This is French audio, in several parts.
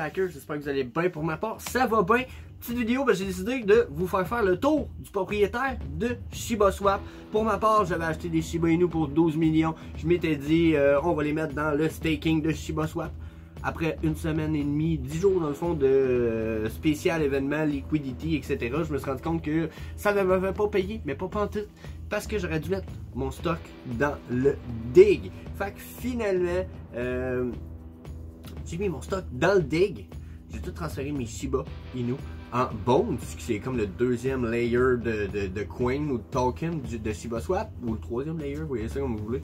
Packers, j'espère que vous allez bien. Pour ma part, ça va bien. Petite vidéo, j'ai décidé de vous faire le tour du propriétaire de Shiba Swap. Pour ma part, j'avais acheté des Shiba Inu pour 12 millions. Je m'étais dit, on va les mettre dans le staking de Shiba Swap. Après une semaine et demie, 10 jours dans le fond de spécial événement, liquidity, etc. Je me suis rendu compte que ça ne m'avait pas payé, mais pas pantoute, parce que j'aurais dû mettre mon stock dans le dig. Fait que finalement, j'ai mis mon stock dans le dig. J'ai tout transféré mes Shiba Inu en Bones, qui c'est comme le deuxième layer de coin ou de token de Shiba Swap, ou le troisième layer, vous voyez ça comme vous voulez.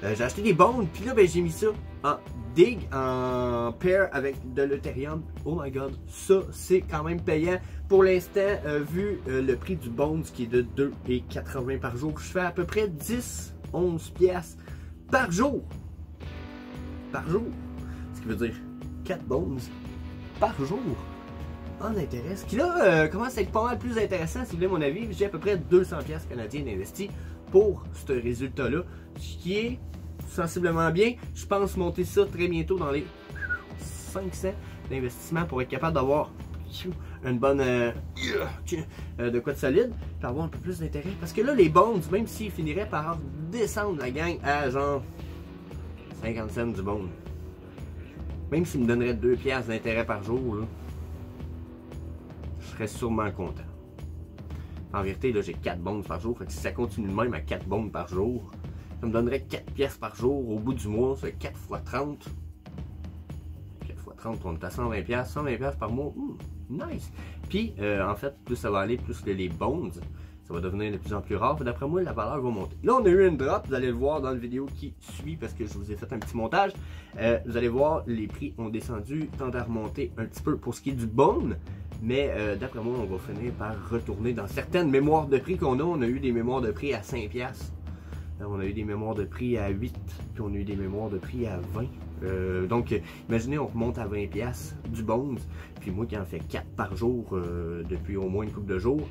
J'ai acheté des Bones, puis là j'ai mis ça en dig, en pair avec de l'Ethereum. Oh my god, ça c'est quand même payant. Pour l'instant, vu le prix du Bones qui est de 2,80 par jour, je fais à peu près 10-11 piastres par jour. Par jour. Ce qui veut dire 4 Bones par jour en intérêt. Ce qui là commence à être pas mal plus intéressant si vous voulez mon avis. J'ai à peu près 200 piastres canadiens investis pour ce résultat-là, ce qui est sensiblement bien. Je pense monter ça très bientôt dans les 500 d'investissement pour être capable d'avoir une bonne de quoi de solide, pour avoir un peu plus d'intérêt. Parce que là, les bonds, même s'ils finiraient par descendre la gang à genre 50 cents du bond, même s'ils me donneraient 2 piastres d'intérêt par jour, là, je serais sûrement content. En vérité, là, j'ai 4 bonds par jour. Fait que si ça continue de même à 4 bonds par jour, ça me donnerait 4 pièces par jour. Au bout du mois, c'est 4 x 30. 4 x 30, on est à 120 pièces. 120 pièces par mois. Nice! Puis, en fait, plus ça va aller, plus les bonds, ça va devenir de plus en plus rare. D'après moi, la valeur va monter. Là, on a eu une drop. Vous allez le voir dans la vidéo qui suit parce que je vous ai fait un petit montage. Vous allez voir, les prix ont descendu, tendent à remonter un petit peu pour ce qui est du bone. Mais d'après moi, on va finir par retourner dans certaines mémoires de prix qu'on a. On a eu des mémoires de prix à 5 piastres. On a eu des mémoires de prix à 8. Puis on a eu des mémoires de prix à 20. Donc, imaginez, on remonte à 20 piastres du Bones. Puis moi qui en fais 4 par jour depuis au moins une couple de jours,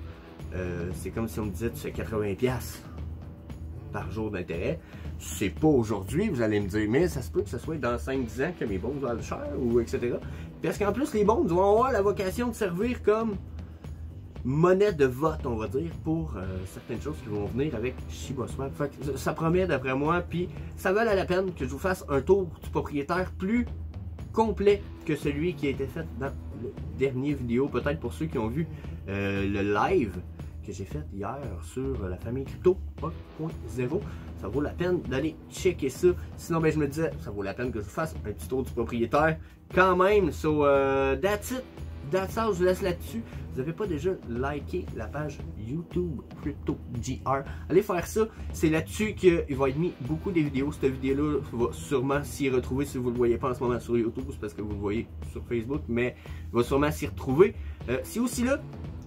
c'est comme si on me disait tu fais 80 piastres par jour d'intérêt. C'est pas aujourd'hui, vous allez me dire, mais ça se peut que ce soit dans 5-10 ans que mes bonds valent cher, ou etc. Parce qu'en plus, les bonds vont avoir la vocation de servir comme monnaie de vote, on va dire, pour certaines choses qui vont venir avec Shiba Swap. Fait que ça promet d'après moi, puis ça vaut la peine que je vous fasse un tour du propriétaire plus complet que celui qui a été fait dans le dernier vidéo, peut-être pour ceux qui ont vu le live que j'ai fait hier sur la famille crypto 1.0. Ça vaut la peine d'aller checker ça. Sinon, ben, je me disais, ça vaut la peine que je vous fasse un petit tour du propriétaire quand même. So, that's it. That's all. Je vous laisse là-dessus. Vous n'avez pas déjà liké la page YouTube CryptoGR, allez faire ça. C'est là-dessus qu'il va être mis beaucoup des vidéos. Cette vidéo-là va sûrement s'y retrouver. Si vous ne le voyez pas en ce moment sur YouTube, c'est parce que vous le voyez sur Facebook, mais il va sûrement s'y retrouver. C'est aussi là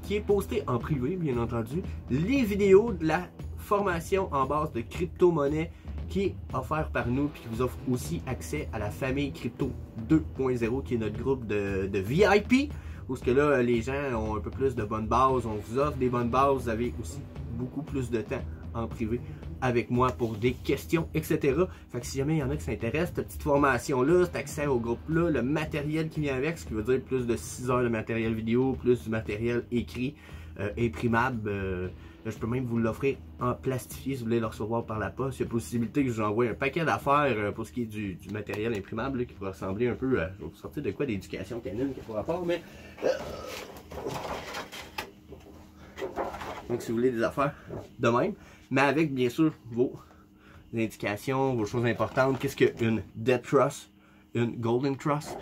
qui est posté en privé, bien entendu, les vidéos de la formation en base de crypto-monnaie qui est offert par nous, puis qui vous offre aussi accès à la famille Crypto 2.0, qui est notre groupe de VIP, où ce que là, les gens ont un peu plus de bonnes bases, on vous offre des bonnes bases, vous avez aussi beaucoup plus de temps en privé avec moi pour des questions, etc. Fait que si jamais il y en a qui s'intéressent, cette petite formation-là, cet accès au groupe-là, le matériel qui vient avec, ce qui veut dire plus de 6 heures de matériel vidéo, plus du matériel écrit, imprimable. Je peux même vous l'offrir en plastifié si vous voulez le recevoir par la poste. Il y a possibilité que je vous envoie un paquet d'affaires pour ce qui est du matériel imprimable là, qui pourrait ressembler un peu à... Je vais vous sortir de quoi d'éducation canine qui pourra rapport, mais... Donc si vous voulez des affaires de même, mais avec bien sûr vos indications, vos choses importantes. Qu'est-ce qu'une Debt Trust, une Golden Trust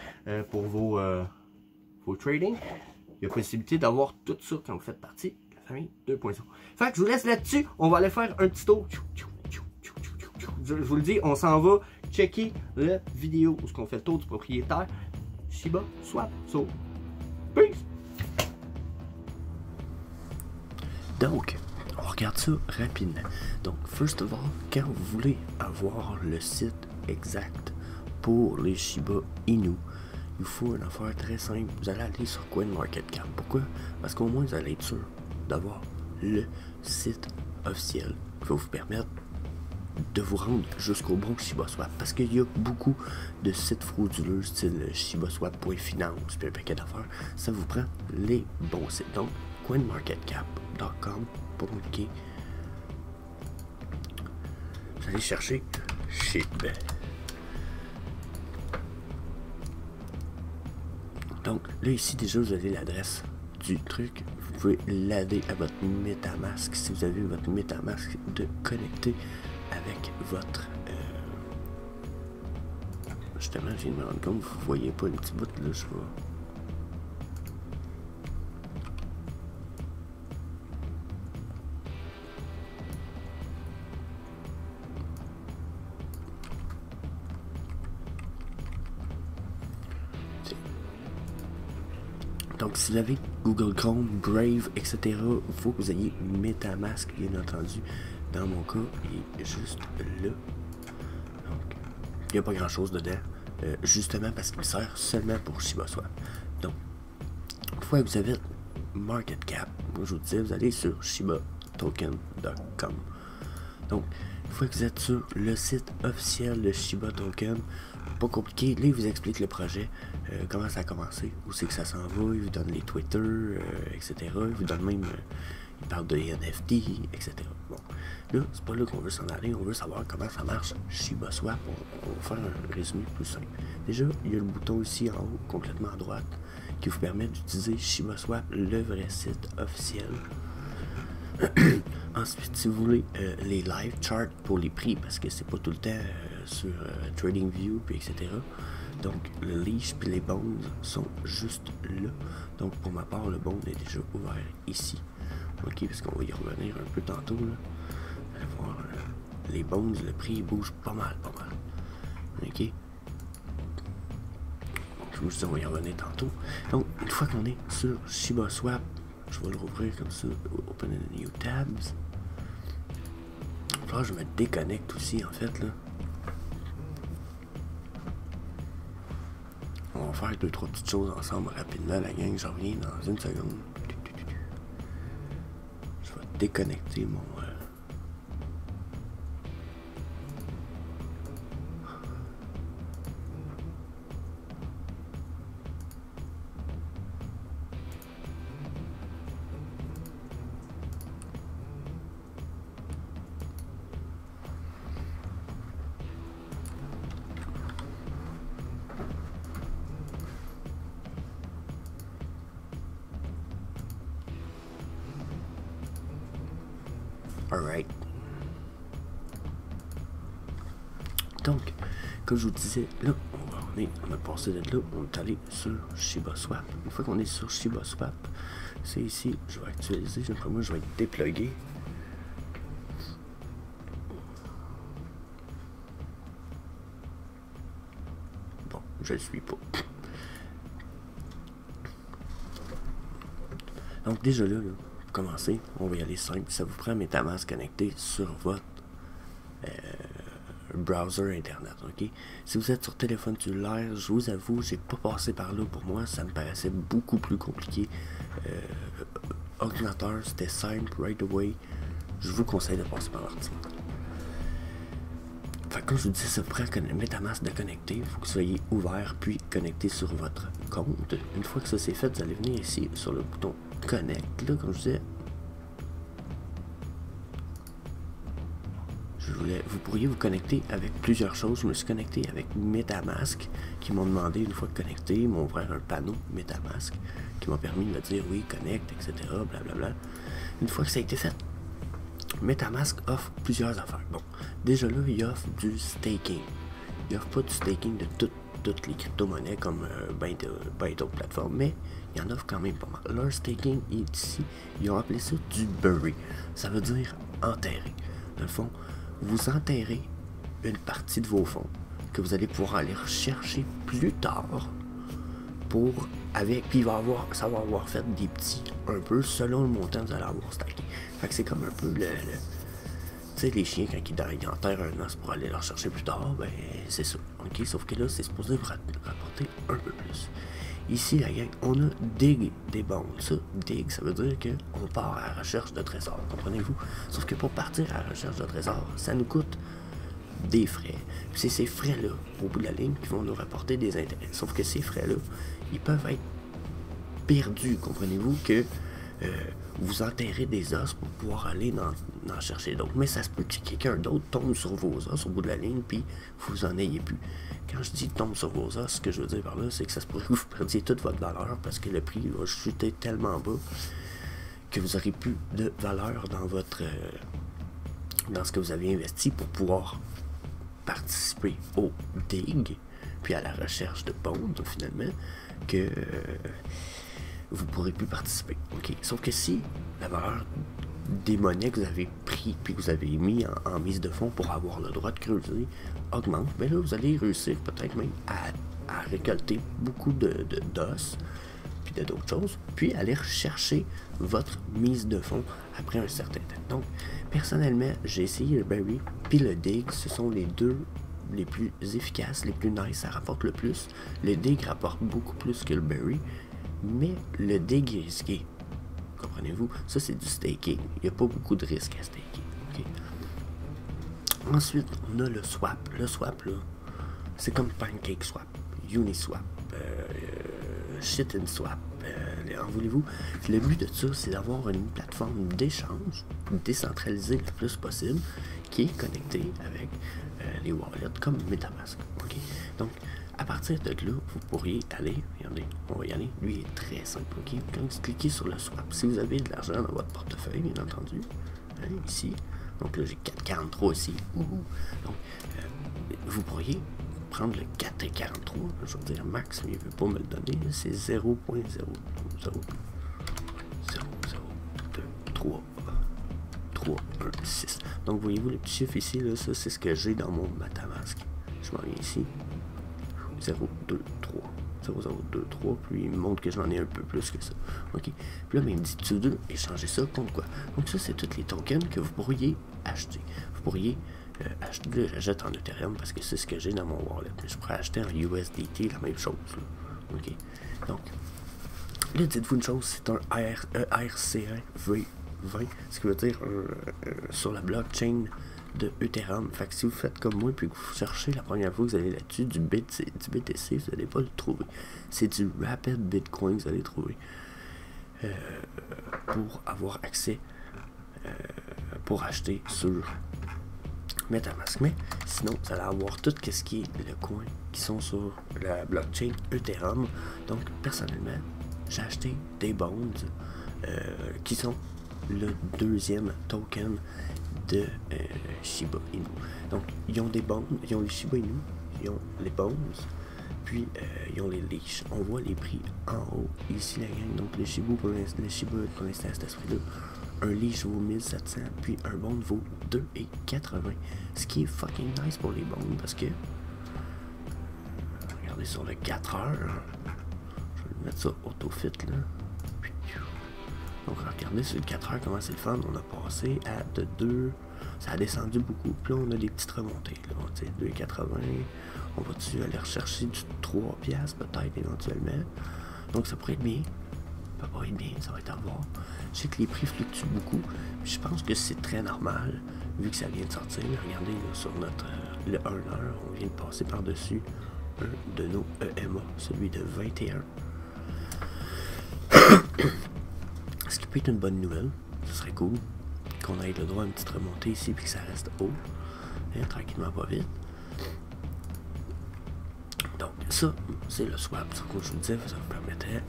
pour vos trading. Il y a possibilité d'avoir tout ça quand vous faites partie de la famille 2.0. Fait que je vous laisse là-dessus. On va aller faire un petit tour. Je vous le dis, on s'en va checker la vidéo où on fait le tour du propriétaire Shiba Swap. So, peace! Donc, on regarde ça rapidement. Donc, first of all, quand vous voulez avoir le site exact pour les Shiba Inu, il faut une affaire très simple. Vous allez aller sur CoinMarketCap. Pourquoi? Parce qu'au moins, vous allez être sûr d'avoir le site officiel qui va vous permettre de vous rendre jusqu'au bon ShibaSwap. Parce qu'il y a beaucoup de sites frauduleux, style shibaswap.finance, puis un paquet d'affaires. Ça vous prend les bons sites. Donc, coinmarketcap.com pour cliquer. Vous allez chercher SHIB. Donc, là, ici, déjà, vous avez l'adresse du truc. Vous pouvez l'adder à votre MetaMask si vous avez votre MetaMask de connecter avec votre... Justement, je viens de me rendre compte, vous voyez pas le petit bout, là, je vois. Donc, si vous avez Google Chrome, Brave, etc., il faut que vous ayez MetaMask, bien entendu. Dans mon cas, il est juste là. Donc, il n'y a pas grand-chose dedans. Justement parce qu'il sert seulement pour ShibaSwap. Donc, une fois que vous avez Market Cap, moi je vous dis, vous allez sur shibatoken.com. Donc, une fois que vous êtes sur le site officiel de Shiba Token, pas compliqué, là il vous explique le projet, comment ça a commencé, où c'est que ça s'en va, il vous donne les Twitter, etc. Il vous donne même, il parle de NFT, etc. Bon, là c'est pas là qu'on veut s'en aller, on veut savoir comment ça marche ShibaSwap. On va faire un résumé plus simple. Déjà, il y a le bouton ici en haut, complètement à droite, qui vous permet d'utiliser ShibaSwap, le vrai site officiel. Ensuite, si vous voulez les live charts pour les prix, parce que c'est pas tout le temps sur TradingView, puis etc. Donc, le leash puis les bonds sont juste là. Donc, pour ma part, le bond est déjà ouvert ici. Ok, parce qu'on va y revenir un peu tantôt. Là. Vous allez voir, les bonds, le prix bouge pas mal. Ok. Donc, je vous dis, on va y revenir tantôt. Donc, une fois qu'on est sur ShibaSwap, je vais le rouvrir comme ça, open a new tabs. Là, je me déconnecte aussi, en fait, là. On va faire 2-3 petites choses ensemble rapidement, la gang. Je reviens dans une seconde. Je vais déconnecter mon... Alright. Donc, comme je vous disais, là, on a passé de là, on est allé sur ShibaSwap. Une fois qu'on est sur ShibaSwap, c'est ici, je vais actualiser, moi je vais être déplugué. Bon, je le suis pas. Donc déjà là, commencer, on va y aller simple. Ça vous prend MetaMask connecté sur votre browser internet, ok? Si vous êtes sur téléphone cellulaire, je vous avoue, j'ai pas passé par là. Pour moi, ça me paraissait beaucoup plus compliqué. Ordinateur, c'était simple, right away. Je vous conseille de passer par l'ordinateur. Fait que comme je vous dis, ça vous prend MetaMask de connecter. Il faut que vous soyez ouvert puis connecté sur votre compte. Une fois que ça c'est fait, vous allez venir ici sur le bouton Connect, là, comme je disais. Vous pourriez vous connecter avec plusieurs choses. Je me suis connecté avec MetaMask, qui m'ont demandé, une fois connecté, ils m'ont ouvert un panneau MetaMask, qui m'a permis de me dire oui, connect, etc. Blablabla. Une fois que ça a été fait, MetaMask offre plusieurs affaires. Bon, déjà là, il offre du staking. Il offre pas du staking de toutes les crypto-monnaies comme ben d'autres plateformes, mais il y en offre quand même pas mal. Leur staking est ici. Ils ont appelé ça du bury. Ça veut dire enterrer. Dans le fond, vous enterrez une partie de vos fonds que vous allez pouvoir aller rechercher plus tard puis ça va avoir fait des petits un peu selon le montant que vous allez avoir stacké. Fait que c'est comme un peu tu sais, les chiens quand ils enterrent un os pour aller le rechercher plus tard, ben c'est ça. Ok, sauf que là, c'est supposé vous rapporter un peu plus. Ici, la gang, on a dig des bonds. Ça, dig, ça veut dire qu'on part à la recherche de trésors, comprenez-vous? Sauf que pour partir à la recherche de trésors, ça nous coûte des frais. C'est ces frais-là, au bout de la ligne, qui vont nous rapporter des intérêts. Sauf que ces frais-là, ils peuvent être perdus, comprenez-vous, que vous enterrez des os pour pouvoir aller en chercher d'autres. Mais ça se peut que quelqu'un d'autre tombe sur vos os au bout de la ligne, puis vous en ayez plus. Quand je dis tombe sur vos os, ce que je veux dire par là, c'est que ça se pourrait que vous perdiez toute votre valeur parce que le prix va chuter tellement bas que vous n'aurez plus de valeur dans votre dans ce que vous avez investi pour pouvoir participer au dig, puis à la recherche de bonds, finalement, que vous ne pourrez plus participer. Okay? Sauf que si la valeur des monnaies que vous avez pris puis que vous avez mis en mise de fonds pour avoir le droit de creuser augmente, bien là, vous allez réussir peut-être même à récolter beaucoup d'os puis d'autres choses, puis aller rechercher votre mise de fonds après un certain temps. Donc, personnellement, j'ai essayé le Berry puis le Dig, ce sont les deux les plus efficaces, les plus nice, ça rapporte le plus. Le Dig rapporte beaucoup plus que le Berry, mais le Dig est risqué. Comprenez-vous? Ça, c'est du staking. Il n'y a pas beaucoup de risques à staker. Okay? Ensuite, on a le swap. Le swap, là, c'est comme PancakeSwap, Uniswap, ShitInSwap. En voulez-vous? Le but de ça, c'est d'avoir une plateforme d'échange décentralisée le plus possible qui est connectée avec les wallets comme MetaMask. Okay? Donc, à partir de là, vous pourriez aller, regardez, on va y aller, lui est très simple, ok? Quand vous cliquez sur le swap, si vous avez de l'argent dans votre portefeuille, bien entendu, hein, ici, donc là j'ai 4,43 ici, donc vous pourriez prendre le 4,43, je veux dire max, mais il ne veut pas me le donner, c'est 0.0002316. Donc voyez-vous le petit chiffre ici, là, ça c'est ce que j'ai dans mon MetaMask. Je m'en viens ici. 0,23, puis il me montre que j'en ai un peu plus que ça. Ok. Puis là, il me dit to do, échanger ça contre quoi? Donc ça, c'est tous les tokens que vous pourriez acheter. Vous pourriez acheter, là, j'achète en Ethereum parce que c'est ce que j'ai dans mon wallet. Mais je pourrais acheter en USDT la même chose. Là. Ok. Donc, là, dites-vous une chose, c'est un ERC20, ce qui veut dire sur la blockchain de Ethereum. Fait que si vous faites comme moi puis que vous cherchez la première fois que vous allez là-dessus du BTC, vous n'allez pas le trouver. C'est du Rapid Bitcoin que vous allez trouver pour avoir accès pour acheter sur MetaMask. Mais sinon, vous allez avoir tout ce qui est le coin qui sont sur la blockchain Ethereum. Donc, personnellement, j'ai acheté des bonds qui sont le deuxième token de Shiba Inu. Donc, ils ont des bonds, ils ont les Shiba Inu, ils ont les bonds, puis ils ont les leash. On voit les prix en haut, ici la gang. Donc, le Shiba pour l'instant, c'est ce prix-là. Un leash vaut 1700, puis un bond vaut 2,80. Ce qui est fucking nice pour les bonds, parce que regardez sur le 4 heures, je vais mettre ça auto-fit là. Donc regardez sur le 4 heures comment c'est le fun, on a passé à de 2, ça a descendu beaucoup, puis là on a des petites remontées, là, 2,80, on va-tu aller rechercher du 3$ peut-être éventuellement, donc ça pourrait être bien, ça peut pas être bien, ça va être à voir. Je sais que les prix fluctuent beaucoup, puis je pense que c'est très normal, vu que ça vient de sortir. Regardez là, sur notre le 1 heure, on vient de passer par-dessus un de nos EMA, celui de 21. Ce qui peut être une bonne nouvelle, ce serait cool qu'on ait le droit à une petite remontée ici puis que ça reste haut, hein, tranquillement pas vite. Donc ça, c'est le swap, ça, comme je vous disais, ça vous permettrait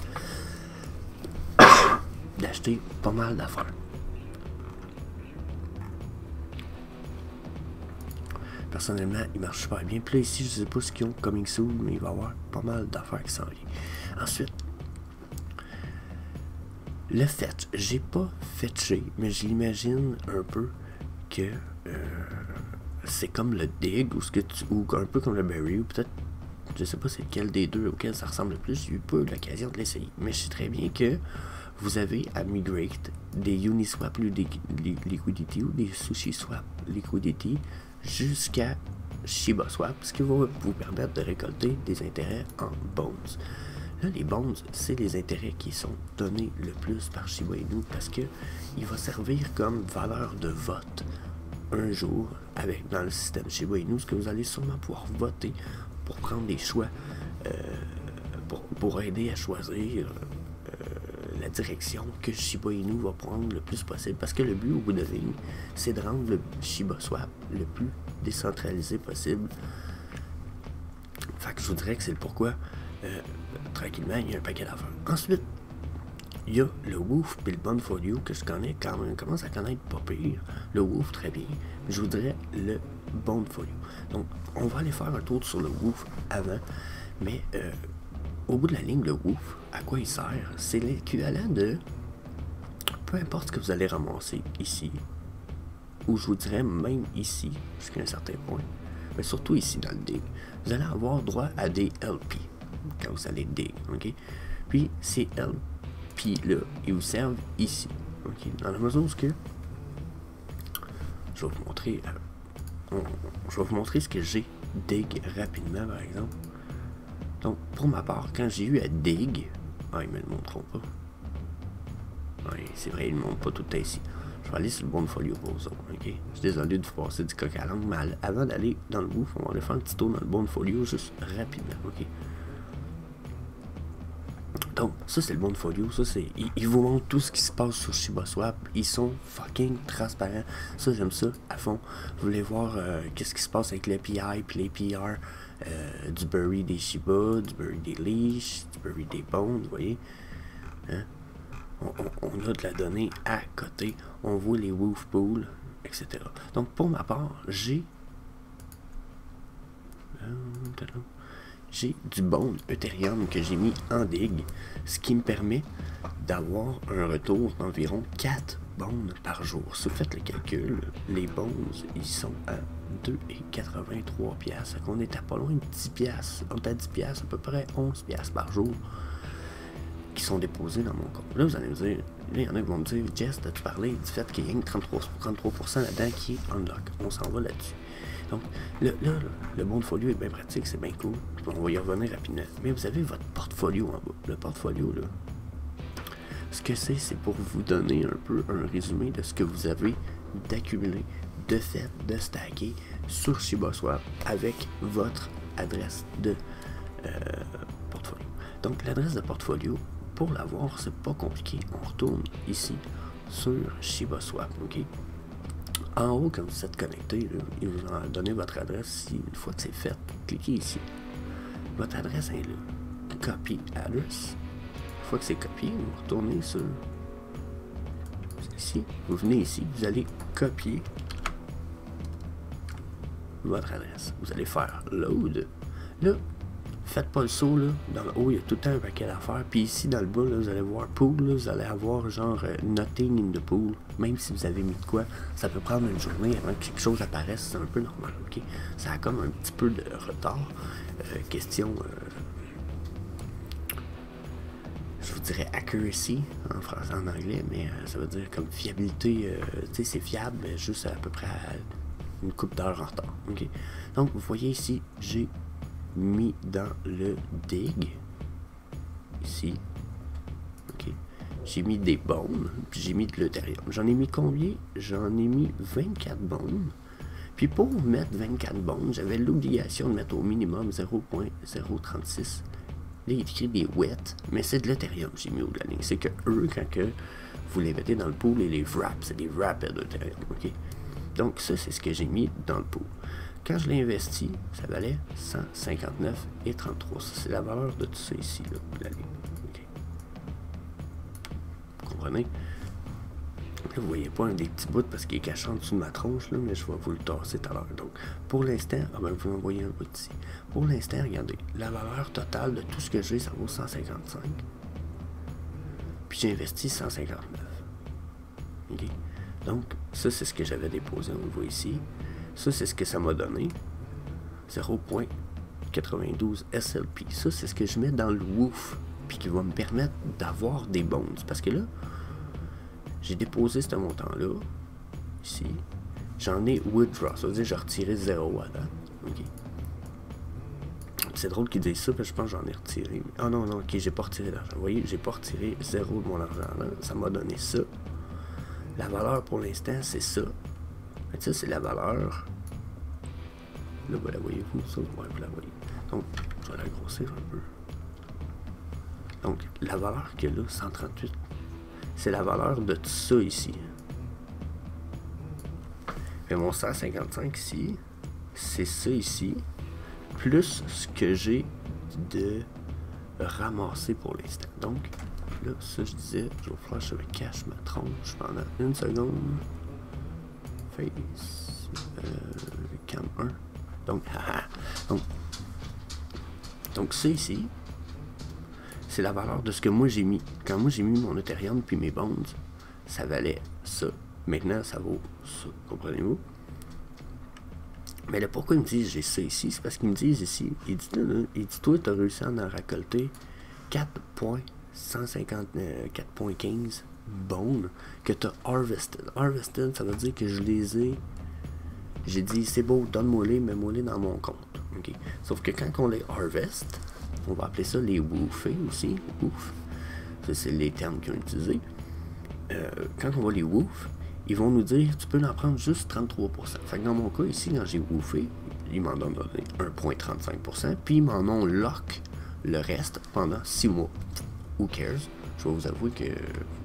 d'acheter pas mal d'affaires. Personnellement, il marche super bien. Puis là ici, je sais pas ce qu'ils ont coming soon, mais il va y avoir pas mal d'affaires qui s'en viennent. Ensuite, le fetch, j'ai pas fetché, mais j'imagine un peu que c'est comme le dig ou un peu comme le berry, ou peut-être, je sais pas c'est lequel des deux auquel ça ressemble le plus, j'ai eu pas eu l'occasion de l'essayer. Mais je sais très bien que vous avez à migrate des Uniswap Liquidity ou des SushiSwap Liquidity jusqu'à ShibaSwap, ce qui va vous permettre de récolter des intérêts en bonds. Là, les bonds, c'est les intérêts qui sont donnés le plus par Shiba Inu parce que il va servir comme valeur de vote un jour, dans le système Shiba Inu, ce que vous allez sûrement pouvoir voter pour prendre des choix, pour aider à choisir la direction que Shiba Inu va prendre le plus possible. Parce que le but, au bout de la ligne, c'est de rendre le Shiba Swap le plus décentralisé possible. Fait que je vous dirais que c'est le pourquoi, tranquillement, il y a un paquet d'affaires. Ensuite, il y a le Woof et le Bondfolio que je connais quand même, commence à connaître pas pire. Le Woof, très bien. Je vous dirais le Bondfolio. Donc, on va aller faire un tour sur le Woof avant, mais au bout de la ligne, le Woof, à quoi il sert? C'est l'équivalent de peu importe ce que vous allez ramasser ici, ou je vous dirais même ici, jusqu'à un certain point, mais surtout ici dans le dig, vous allez avoir droit à des LP quand vous allez dig, ok? Puis ces LP-là, ils vous servent ici, ok? Dans la mesure où je vais vous montrer ce que j'ai dig rapidement, par exemple. Donc, pour ma part, quand j'ai eu à dig, ils me le montreront pas. Oui, c'est vrai, ils ne me montrent pas tout le temps ici. Je vais aller sur le Bondfolio pour ça, ok? Je suis désolé de vous passer du coq à l'âne, mais avant d'aller dans le Woof, on va aller faire un petit tour dans le Bondfolio juste rapidement, ok? Donc, ça c'est le Bondfolio, ça c'est... Ils vous montrent tout ce qui se passe sur ShibaSwap, ils sont fucking transparents. Ça, j'aime ça à fond. Vous voulez voir qu'est-ce qui se passe avec l'API puis les PR du Bury des Shiba, du Bury des Leash, du Bury des Bones, vous voyez? Hein? On a de la donnée à côté, on voit les Woof Pools, etc. Donc, pour ma part, j'ai du Bone Ethereum que j'ai mis en dig, ce qui me permet d'avoir un retour d'environ 4 bones par jour. Si vous faites le calcul, les bones, ils sont à 2,83 piastres. On est à pas loin de 10 piastres. On est à 10 piastres, à peu près 11 piastres par jour qui sont déposés dans mon compte. Là, vous allez me dire, il y en a qui vont me dire, Jess, as-tu parlé du fait qu'il y a une 33% là-dedans qui est unlock. On s'en va là-dessus. Donc, le Bondfolio est bien pratique, c'est bien cool. On va y revenir rapidement. Mais vous avez votre portfolio en bas. Le portfolio, là, ce que c'est pour vous donner un peu un résumé de ce que vous avez d'accumuler, de fait, de stacker sur ShibaSwap avec votre adresse de portfolio. Donc, l'adresse de portfolio, pour l'avoir, c'est pas compliqué. On retourne ici sur ShibaSwap, ok? En haut, quand vous êtes connecté, là, il vous a donné votre adresse ici. Une fois que c'est fait, cliquez ici. Votre adresse est là. Copy address. Une fois que c'est copié, vous retournez sur ici. Vous venez ici, vous allez copier votre adresse. Vous allez faire load. Là, faites pas le saut, là. Dans le haut, il y a tout le temps un paquet d'affaires. Puis ici, dans le bas, là, vous allez voir pool, là, vous allez avoir genre nothing in the pool. Même si vous avez mis de quoi, ça peut prendre une journée avant que quelque chose apparaisse. C'est un peu normal, ok? Ça a comme un petit peu de retard. Question, je vous dirais accuracy en français, en anglais, mais ça veut dire comme fiabilité. Tu sais, c'est fiable, mais juste à peu près à une couple d'heures en retard, ok? Donc, vous voyez ici, j'ai mis dans le dig ici, ok, j'ai mis des bones, puis j'ai mis de l'Ethereum. J'en ai mis combien? J'en ai mis 24 bones. Puis pour mettre 24 bones, j'avais l'obligation de mettre au minimum 0.036. Là, il est écrit des wet, mais c'est de l'Ethereum j'ai mis au bout de la ligne. C'est que eux, quand que vous les mettez dans le pool, et les wraps, c'est des wraps d'Ethereum, ok? Donc ça, c'est ce que j'ai mis dans le pool. Quand je l'ai investi, ça valait 159,33. Ça, c'est la valeur de tout ça ici, là, la ligne. Okay. Vous comprenez? Là, vous voyez pas un des petits bouts parce qu'il est caché en dessous de ma tronche, là, mais je vais vous le tasser tout à l'heure. Donc, pour l'instant, vous m'envoyez un bout ici. Pour l'instant, regardez, la valeur totale de tout ce que j'ai, ça vaut 155. Puis j'ai investi 159. OK? Donc, ça, c'est ce que j'avais déposé, on le voit ici. Ça, c'est ce que ça m'a donné. 0.92 SLP. Ça, c'est ce que je mets dans le Woof. Puis qui va me permettre d'avoir des bones. Parce que là, j'ai déposé ce montant-là. Ici. J'en ai withdraw. Ça veut dire que j'ai retiré 0 à date. OK. C'est drôle qu'ils disent ça, parce que je pense que j'en ai retiré. Ah non, non, ok, j'ai pas retiré d'argent. Vous voyez, j'ai pas retiré 0 de mon argent là. Ça m'a donné ça. La valeur pour l'instant, c'est ça. Mais ça, c'est la valeur. Là, vous la voyez-vous, ça? Ouais, vous la voyez. Donc, je vais la grossir un peu. Donc, la valeur qu'il y a là, 138, c'est la valeur de tout ça ici. Et mon 155 ici, c'est ça ici, plus ce que j'ai de ramasser pour l'instant. Donc, là, ça, je disais, je vais faire, je cache ma tronche pendant une seconde. Face, cam 1. Donc, haha. Donc, ça ici, c'est la valeur de ce que moi j'ai mis. Quand moi j'ai mis mon Ethereum puis mes bonds, ça valait ça. Maintenant, ça vaut ça. Comprenez-vous? Mais là, pourquoi ils me disent j'ai ça ici? C'est parce qu'ils me disent ici, il dit toi, tu as réussi à en récolter 4.15 bones que tu as harvested. Harvested, ça veut dire que je les ai. J'ai dit, c'est beau, donne-moi-les, mets-moi-les dans mon compte. Okay? Sauf que quand on les harvest, on va appeler ça les woofer aussi. Woof. Ça, c'est les termes qu'ils ont utilisés. Quand on va les woof, ils vont nous dire, tu peux en prendre juste 33%. Fait que dans mon cas, ici, quand j'ai woofé, ils m'en ont donné 1.35%, puis ils m'en ont lock le reste pendant 6 mois. Who cares? Je vais vous avouer que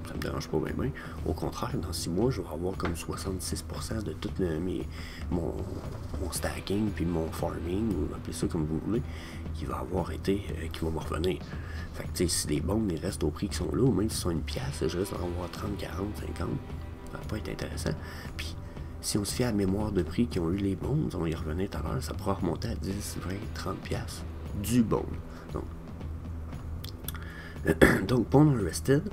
ça me dérange pas bien. Au contraire, dans 6 mois, je vais avoir comme 66% de tout mon stacking, puis mon farming, ou appelez ça comme vous voulez, qui va avoir été, qui va me revenir. Fait que, tu sais, si les bombes ils restent au prix qu'ils sont là, ou même s'ils sont une pièce, je risque d'en avoir 30, 40, 50. Ça va pas être intéressant. Puis, si on se fie à la mémoire de prix qui ont eu les bombes, on va y revenir tout à l'heure, ça pourra remonter à 10, 20, 30 pièces du bombe. Donc, pour mon rested,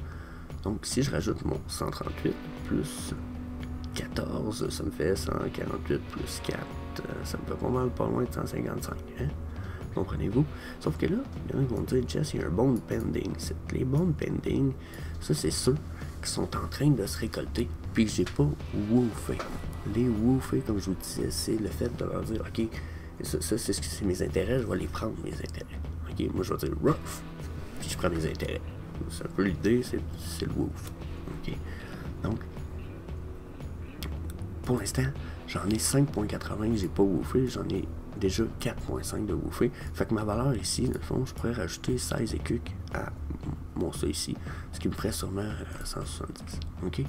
donc si je rajoute mon 138 plus 14, ça me fait 148 plus 4, ça me fait pas mal pas loin de 155. Hein? Comprenez-vous? Sauf que là, il y en a qui vont me dire, Jess, il y a un bond pending. Les bonds pending, ça c'est ceux qui sont en train de se récolter, puis que j'ai pas woofé. Les woofés, comme je vous disais, c'est le fait de leur dire, ok, ça c'est mes intérêts, je vais les prendre, mes intérêts. Ok, moi je vais dire rough, puis je prends mes intérêts. C'est un peu l'idée, c'est le woof. Ok, donc, pour l'instant, j'en ai 5.80 que j'ai pas woofé, j'en ai déjà 4.5 de woofé. Fait que ma valeur ici, dans le fond, je pourrais rajouter 16 écus à mon ça ici, ce qui me ferait sûrement 170. Ok?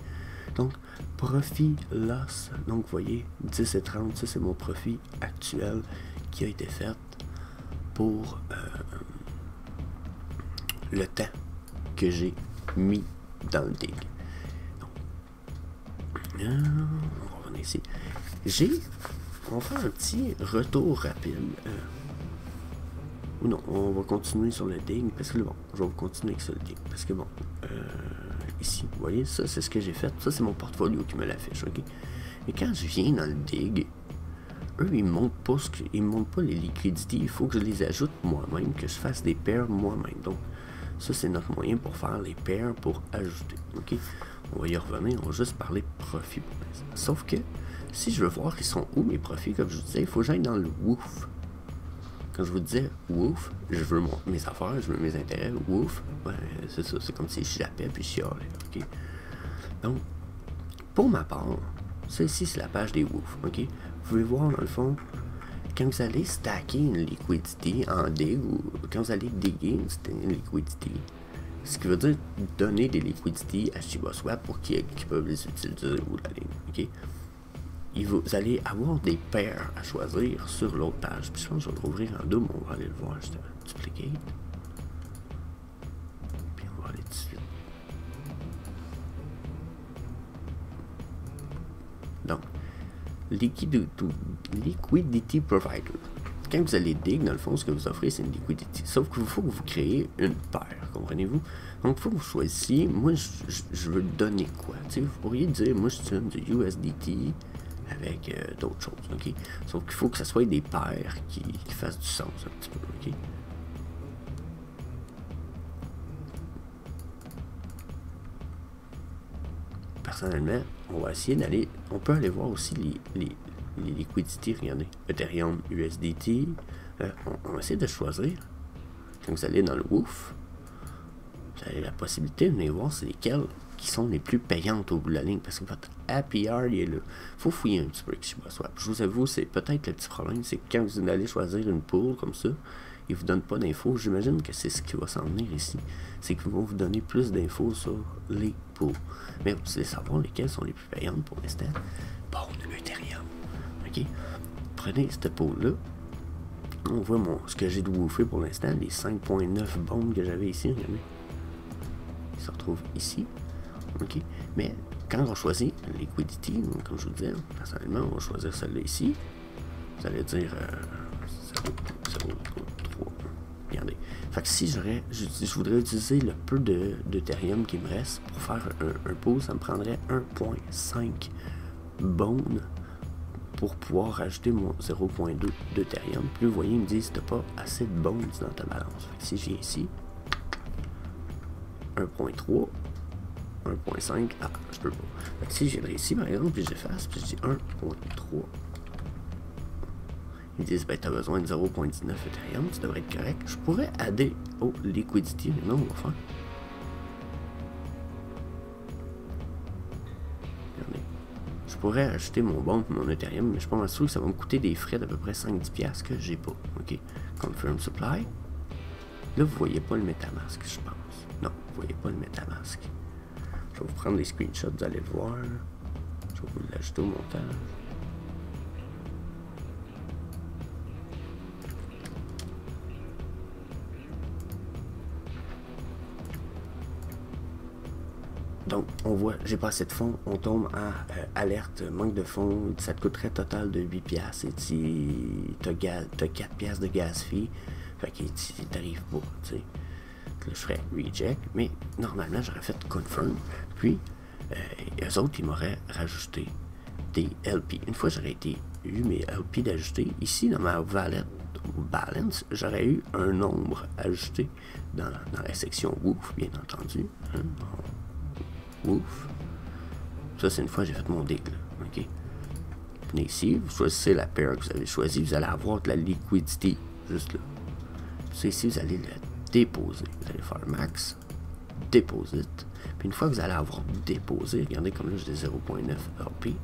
Donc, profit loss, donc vous voyez, 10 et 30, ça c'est mon profit actuel qui a été fait pour le temps que j'ai mis dans le dig. Donc, on va revenir ici. On va faire un petit retour rapide. Ou non, on va continuer sur le dig, parce que bon, je vais continuer avec ça le dig, parce que bon, ici, vous voyez, ça c'est ce que j'ai fait, ça c'est mon portfolio qui me l'affiche, ok? Et quand je viens dans le dig, eux ils me montrent pas les liquidités, il faut que je les ajoute moi-même, que je fasse des paires moi-même. Donc, ça c'est notre moyen pour faire les paires pour ajouter, ok? On va y revenir, on va juste parler profit pour l'instant. Sauf que, si je veux voir ils sont où mes profits, comme je vous disais, il faut que j'aille dans le woof. Quand je vous disais woof, je veux mes affaires, je veux mes intérêts, woof, ben, c'est ça, c'est comme si je jappais puis je chialais, ok? Donc, pour ma part, ça ici c'est la page des woof, ok? Vous pouvez voir dans le fond, quand vous allez stacker une liquidity en dig, ou quand vous allez diguer une liquidity, ce qui veut dire donner des liquidités à Shiba Swap pour qu'ils peuvent les utiliser ou la ligne, ok? Vous allez avoir des paires à choisir sur l'autre page. Puis je pense que je vais l'ouvrir en double, on va aller le voir justement. Duplicate. Puis on va aller tout de suite. Donc, Liquidity Provider. Quand vous allez dig, dans le fond, ce que vous offrez, c'est une liquidity. Sauf qu'il faut que vous créez une paire, comprenez-vous? Donc, il faut que vous choisissiez, moi, je veux donner quoi? T'sais, vous pourriez dire, moi, je donne du USDT avec d'autres choses, ok? Sauf qu'il faut que ce soit des paires qui fassent du sens un petit peu, ok? Personnellement, on va essayer d'aller, on peut aller voir aussi les liquidités, regardez, Ethereum, USDT, on va essayer de choisir. Quand vous allez dans le woof, vous avez la possibilité de venir voir c'est lesquels qui sont les plus payantes au bout de la ligne, parce que votre APR, il est là. Faut fouiller un petit peu avec Shiba Swap. Je vous avoue, c'est peut-être le petit problème, c'est que quand vous allez choisir une pool comme ça, ils vous donnent pas d'infos. J'imagine que c'est ce qui va s'en venir ici. C'est qu'ils vont vous donner plus d'infos sur les pools. Mais vous allez savoir lesquelles sont les plus payantes pour l'instant. Bon, Ethereum. OK? Prenez cette pool-là. On voit ce que j'ai de woofé pour l'instant, les 5.9 bombes que j'avais ici. Regardez. Ils se retrouvent ici. OK? Mais quand on choisit Liquidity, comme je vous disais, personnellement, on va choisir celle-là ici. Vous allez dire 0.3. Regardez. Fait que si je voudrais utiliser le peu d'Ethereum qui me reste pour faire un pool, ça me prendrait 1.5 bones pour pouvoir rajouter mon 0.2 d'Ethereum. Puis vous voyez, il me dit que t'as pas assez de bones dans ta balance. Fait que si je viens ici, 1.3, 1.5, ah, je peux pas. Fait que si je viendrais ici, par exemple, puis j'efface, puis je dis 1.3, ils disent, ben, tu as besoin de 0.19 Ethereum, tu devrais être correct. Je pourrais adder au Liquidity, mais non, on va faire. Regardez. Je pourrais ajouter mon bon pour mon Ethereum, mais je suis pas mal sûr que ça va me coûter des frais d'à peu près 5-10$ que j'ai pas. OK. Confirm Supply. Là, vous voyez pas le MetaMask, je pense. Non, vous voyez pas le MetaMask. Je vais vous prendre des screenshots, vous allez le voir. Je vais vous l'ajouter au montage. Donc, on voit, j'ai pas assez de fonds, on tombe à alerte, manque de fonds, ça te coûterait total de 8$ et t'as 4$ de gas fee, fait que t'arrives pas, tu sais. Là, je ferais reject, mais normalement, j'aurais fait confirm, puis eux autres, ils m'auraient rajouté des LP. Une fois, j'aurais eu mes LP d'ajouter, ici, dans ma wallet balance, j'aurais eu un nombre ajusté dans la section WOOF, bien entendu, hein, Woof. Ça, c'est une fois que j'ai fait mon dig. Là. OK. Venez ici, vous choisissez la paire que vous avez choisie, vous allez avoir de la liquidité juste là. Ça, ici, vous allez la déposer. Vous allez faire max, deposit. Puis une fois que vous allez avoir déposé, regardez comme là, j'ai 0.9 RP.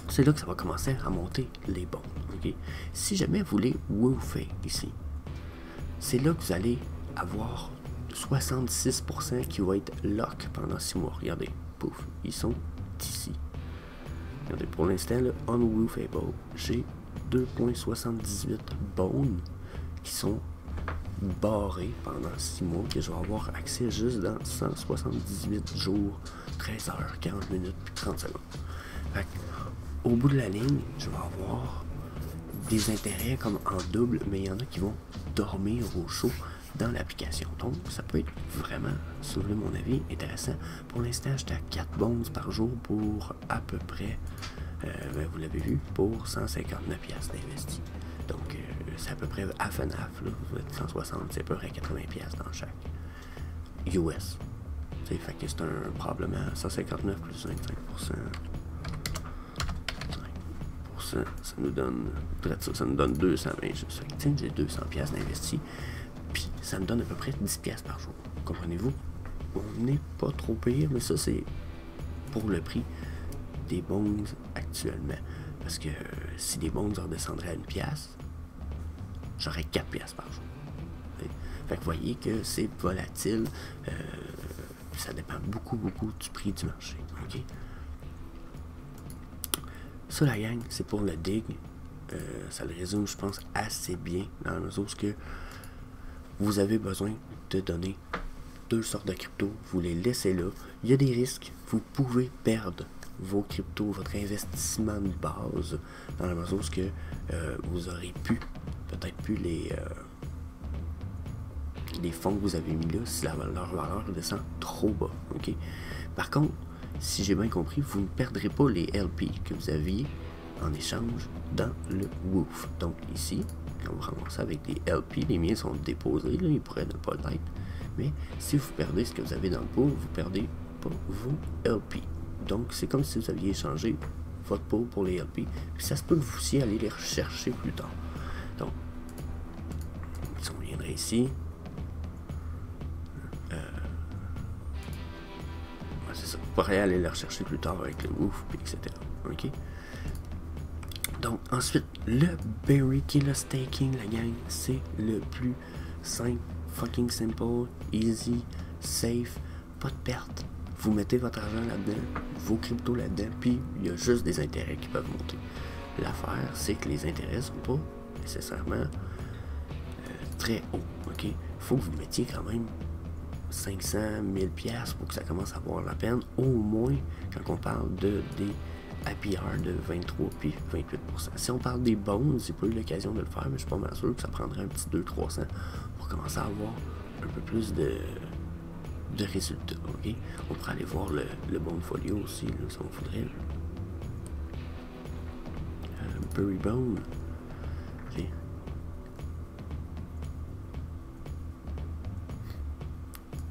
C'est là que ça va commencer à monter les bons. OK. Si jamais vous voulez woofer ici, c'est là que vous allez avoir 66% qui va être lock pendant 6 mois. Regardez, pouf, ils sont ici. Regardez, pour l'instant, le unwoofable, j'ai 2.78 bones qui sont barrés pendant 6 mois, que je vais avoir accès juste dans 178 jours, 13 heures, 40 minutes, puis 30 secondes. Fait au bout de la ligne, je vais avoir des intérêts comme en double, mais il y en a qui vont dormir au chaud dans l'application. Donc, ça peut être vraiment, si vous voulez mon avis, intéressant. Pour l'instant, j'étais à 4 bones par jour pour à peu près, vous l'avez vu, pour 159$ d'investi. Donc, c'est à peu près half and half, là. Vous êtes 160, c'est à peu près 80$ dans chaque. US. Fait que c'est un probablement 159 plus 25%. Ça nous donne 220 juste. J'ai 200$ d'investi. Puis ça me donne à peu près 10$ par jour. Comprenez-vous? On n'est pas trop pire, mais ça c'est pour le prix des bonds actuellement. Parce que si les bonds redescendraient à 1$, j'aurais 4$ par jour. Fait que vous voyez que c'est volatile. Ça dépend beaucoup du prix du marché. OK? Ça, la gang, c'est pour le dig. Ça le résume, je pense, assez bien dans la mesure où vous avez besoin de donner 2 sortes de cryptos. Vous les laissez là. Il y a des risques. Vous pouvez perdre vos cryptos, votre investissement de base, dans la mesure où vous aurez peut-être plus les fonds que vous avez mis là si leur valeur descend trop bas. Okay? Par contre, si j'ai bien compris, vous ne perdrez pas les LP que vous aviez en échange dans le WOOF. Donc ici, quand vous ramassez avec des LP, les miens sont déposés, là, ils pourraient ne pas l'être. Mais si vous perdez ce que vous avez dans le pool, vous perdez pas vos LP. Donc c'est comme si vous aviez échangé votre pool pour les LP. Puis ça se peut que vous aussi aller les rechercher plus tard. Donc, si on viendrait ici, pourrais aller le rechercher plus tard avec le Woof, etc. Ok? Donc, ensuite, le Berry qui est le staking, la gang, c'est le plus simple, fucking simple, easy, safe, pas de perte. Vous mettez votre argent là-dedans, vos cryptos là-dedans, puis il y a juste des intérêts qui peuvent monter. L'affaire, c'est que les intérêts sont pas nécessairement très hauts, ok? Il faut que vous mettiez quand même 500, 1000 pièces pour que ça commence à valoir la peine, au moins quand on parle des APR de 23 puis 28%. Si on parle des bonds, j'ai pas eu l'occasion de le faire, mais je suis pas mal sûr que ça prendrait un petit 200-300 pour commencer à avoir un peu plus de résultats, ok? On pourrait aller voir le bond folio aussi, là, si on voudrait. Berry Bone. Ok.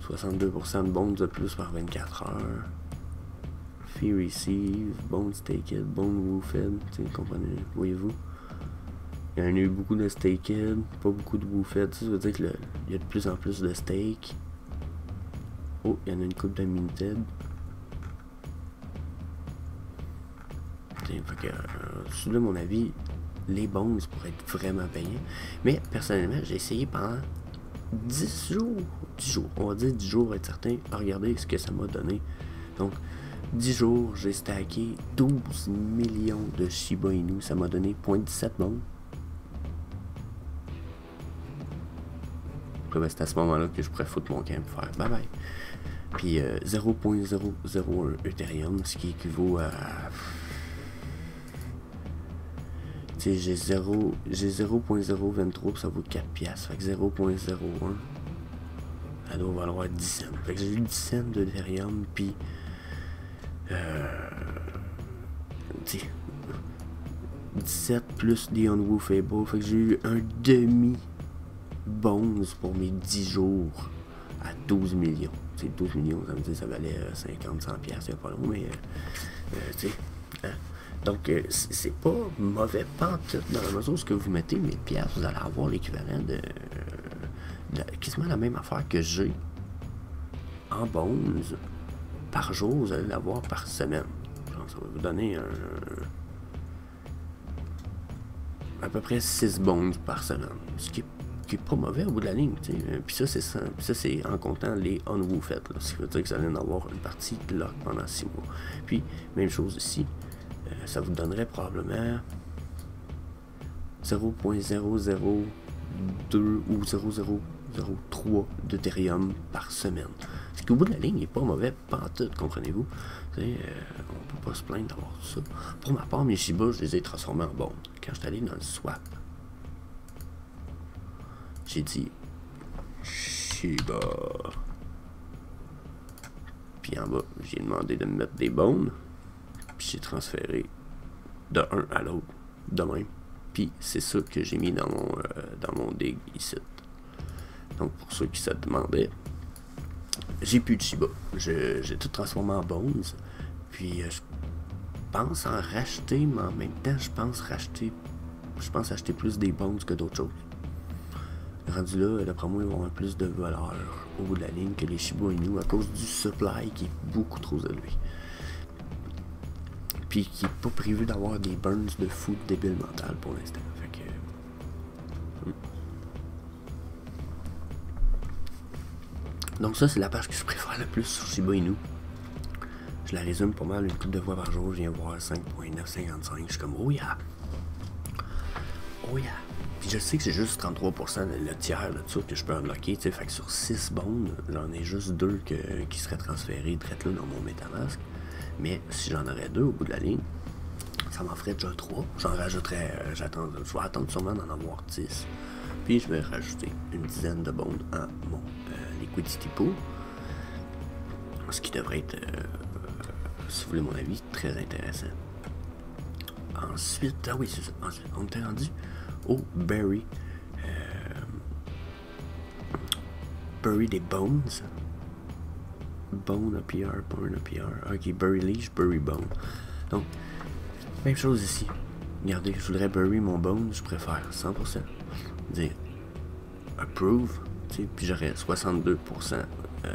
« 62% de bonds de plus par 24 heures. Fee receive, bonds staked, bonds woofed. Tu sais, comprenez, voyez-vous? Il y en a eu beaucoup de staked, pas beaucoup de woofed. Ça veut dire qu'il y a de plus en plus de stake. Oh, il y en a une coupe de minted. Fait que, selon mon avis, les bonds pourraient être vraiment payants. Mais personnellement, j'ai essayé pendant 10 jours, on va dire 10 jours, être certain, à regarder ce que ça m'a donné. Donc, 10 jours, j'ai stacké 12 millions de Shiba Inu. Ça m'a donné 0.17 bonds. Ben, c'est à ce moment-là que je pourrais foutre mon camp pour faire bye bye. Puis 0.001 Ethereum, ce qui équivaut à... Tu sais, j'ai 0.023, ça vaut 4 piastres. Fait que 0.01, ça doit valoir 10 cents. Fait que j'ai eu 10 cents d'Ethereum, puis... tu sais... 17 plus des unwoofable. Fait que j'ai eu un demi-bonus pour mes 10 jours à 12 millions. C'est 12 millions, ça me dit ça valait 50-100 piastres, il n'y a pas long, mais tu sais, hein? Donc c'est pas mauvais pantoute dans la mesure où ce que vous mettez 1000 piastres, vous allez avoir l'équivalent de quasiment la même affaire que j'ai en bonus par jour, vous allez l'avoir par semaine. Donc, ça va vous donner à peu près 6 bonus par semaine, ce qui est pas mauvais au bout de la ligne, tu sais. Puis ça, c'est en comptant les unwoofed, ce qui veut dire que vous allez en avoir une partie lock pendant 6 mois. Puis, même chose ici, ça vous donnerait probablement 0.002 ou 0.003 d'Ethereum par semaine. Ce qui au bout de la ligne n'est pas mauvais pantoute, comprenez-vous? On peut pas se plaindre d'avoir tout ça. Pour ma part, mes Shiba, je les ai transformés en bonds. Quand je suis allé dans le swap, j'ai dit Shiba. Puis en bas, j'ai demandé de me mettre des bonds. Puis j'ai transféré de un à l'autre, de même. Puis c'est ça que j'ai mis dans mon dig ici. Donc pour ceux qui se demandaient, j'ai plus de Shiba. J'ai tout transformé en bonds. Puis je pense en racheter, mais en même temps, je pense acheter plus des bonds que d'autres choses. Rendu là, d'après moi, ils vont avoir plus de valeur au bout de la ligne que les Shiba Inu à cause du supply qui est beaucoup trop élevé. Puis qui n'est pas prévu d'avoir des burns de fou débile mental pour l'instant. Fait que... Donc ça, c'est la page que je préfère le plus sur Shiba Inu. Je la résume pas mal une couple de fois par jour. Je viens voir 5.955. Je suis comme, oh yeah! Oh yeah! Puis je sais que c'est juste 33% le tiers de ça que je peux unlocker, tu sais, fait que sur 6 bonds, j'en ai juste 2 qui seraient transférés direct là dans mon MetaMask. Mais si j'en aurais 2 au bout de la ligne, ça m'en ferait déjà 3. J'en rajouterais, je vais attendre sûrement d'en avoir 10. Puis je vais rajouter une dizaine de bonds à mon liquidity pool. Ce qui devrait être, si vous voulez mon avis, très intéressant. Ensuite, ah oui, c'est ça. Ensuite, on était rendu au Berry. Berry des Bones. Bone APR, Bone APR. Ok, Berry Leash, Berry Bone. Donc, même chose ici. Regardez, je voudrais bury mon bone, je préfère 100%. Dire approve, Puis j'aurais 62%,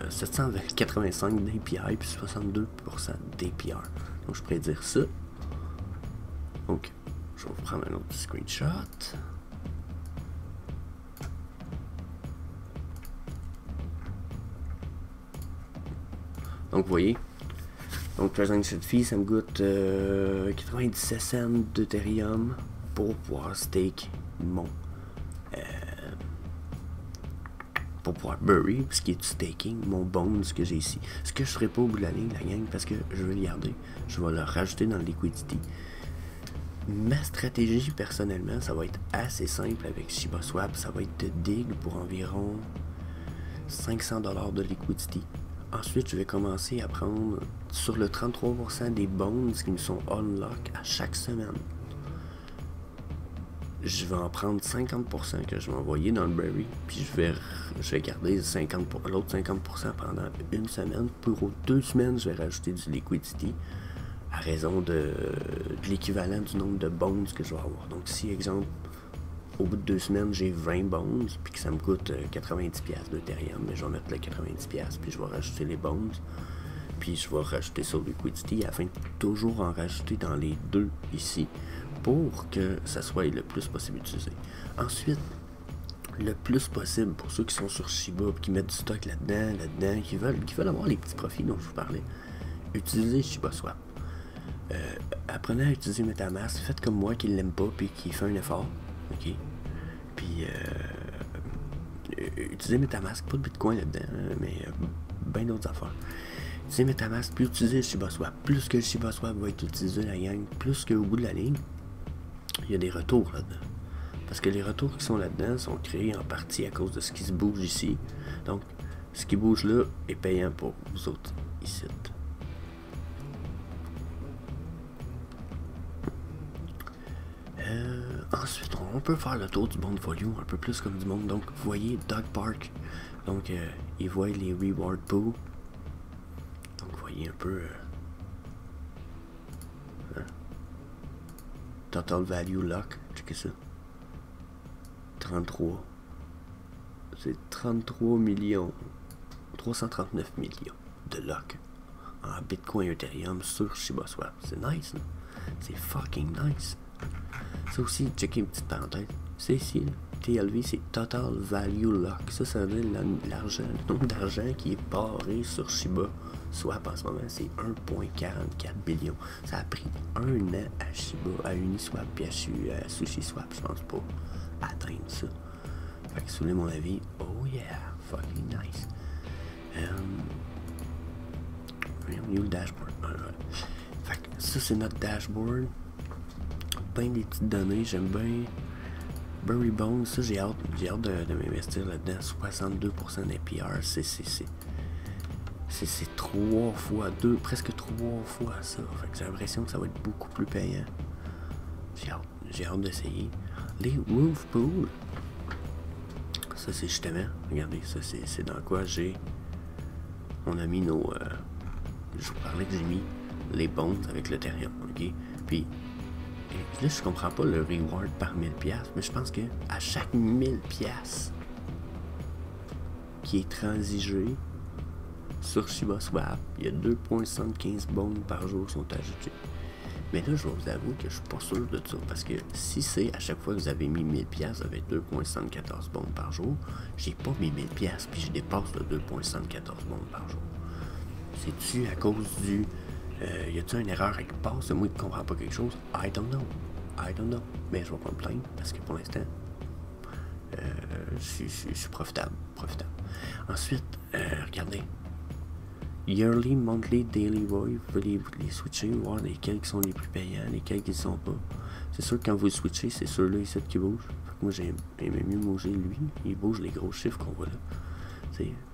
785 d'API puis 62% d'APR. Donc je pourrais dire ça. Donc je vais vous prendre un autre screenshot. Donc vous voyez, donc transaction fee, ça me coûte 97 cents d'Ethereum pour pouvoir stake mon pour pouvoir bury, ce qui est du staking, mon bones que j'ai ici. Ce que je ferai pas au bout de la ligne, la gang, parce que je vais le garder, je vais le rajouter dans le liquidity. Ma stratégie personnellement, ça va être assez simple avec ShibaSwap, ça va être de dig pour environ 500$ de liquidity. Ensuite, je vais commencer à prendre sur le 33% des bones qui me sont unlock à chaque semaine. Je vais en prendre 50% que je vais envoyer dans le bury, puis je vais garder l'autre 50% pendant une semaine. Pour 2 semaines, je vais rajouter du liquidity à raison de l'équivalent du nombre de bones que je vais avoir. Donc si, exemple, au bout de 2 semaines, j'ai 20 bones, puis que ça me coûte 90$ d'Ethereum, mais je vais mettre le 90$, puis je vais rajouter les bones, puis je vais rajouter sur liquidity afin de toujours en rajouter dans les deux ici, pour que ça soit le plus possible utilisé. Ensuite, le plus possible pour ceux qui sont sur Shiba, qui mettent du stock là-dedans, qui veulent avoir les petits profits dont je vous parlais, utilisez ShibaSwap. Apprenez à utiliser MetaMask, faites comme moi qui ne l'aime pas puis qui fait un effort, ok? Puis utilisez MetaMask, pas de Bitcoin là-dedans, mais bien d'autres affaires. Utilisez MetaMask, puis utilisez ShibaSwap. Plus que le ShibaSwap va être utilisé, la gang, plus qu'au bout de la ligne, il y a des retours là-dedans. Parce que les retours qui sont là-dedans sont créés en partie à cause de ce qui se bouge ici. Donc, ce qui bouge là est payant pour vous autres ici. Ensuite, on peut faire le tour du bond volume un peu plus comme du monde. Donc, vous voyez Dog Park. Donc, ils voient les reward pools. Donc, vous voyez un peu Total Value Lock. Checkez ça. 33. C'est 33 millions. 339 millions de lock en Bitcoin Ethereum sur ShibaSwap. C'est nice, non? C'est fucking nice. Ça aussi, checker une petite parenthèse. C'est ici, là, TLV, c'est Total Value Lock. Ça veut dire l'argent, le nombre d'argent qui est barré sur ShibaSwap en ce moment, c'est 1,44 billion. Ça a pris 1 an à Shiba, à Uniswap et à SushiSwap, je pense pas, à atteindre ça. Fait que si vous voulez mon avis, oh yeah, fucking nice. On est où le dashboard? Fait que ça, c'est notre dashboard. Plein des petites données, j'aime bien Bury Bones, ça j'ai hâte de m'investir là-dedans. 62% d'APR, c'est 3 fois 2, presque 3 fois ça. Fait que j'ai l'impression que ça va être beaucoup plus payant. J'ai hâte d'essayer. Les Roof Pools, ça c'est justement, regardez, ça c'est dans quoi on a mis nos, je vous parlais que j'ai mis les bones avec l'Ethereum, ok? Puis là, je comprends pas le reward par 1000$, mais je pense que à chaque 1000$ qui est transigé sur ShibaSwap, il y a 2,75 bones par jour qui sont ajoutés. Mais là, je vais vous avouer que je suis pas sûr de ça, parce que si c'est à chaque fois que vous avez mis 1000$, ça va être 2,74 bones par jour. J'ai pas mis 1000$, puis je dépasse le 2,74 bones par jour. C'est-tu à cause du... y a-t-il une erreur quelque part? C'est moi qui ne comprends pas quelque chose? I don't know. Mais je vais pas me plaindre parce que pour l'instant, je suis profitable. Ensuite, regardez. Yearly, monthly, daily ROI, vous pouvez les switcher, voir lesquels qui sont les plus payants, lesquels qui ne sont pas. C'est sûr que quand vous switchez, c'est ceux-là ici qui bougent. Fait que moi, j'aime mieux bouger lui. Il bouge les gros chiffres qu'on voit là.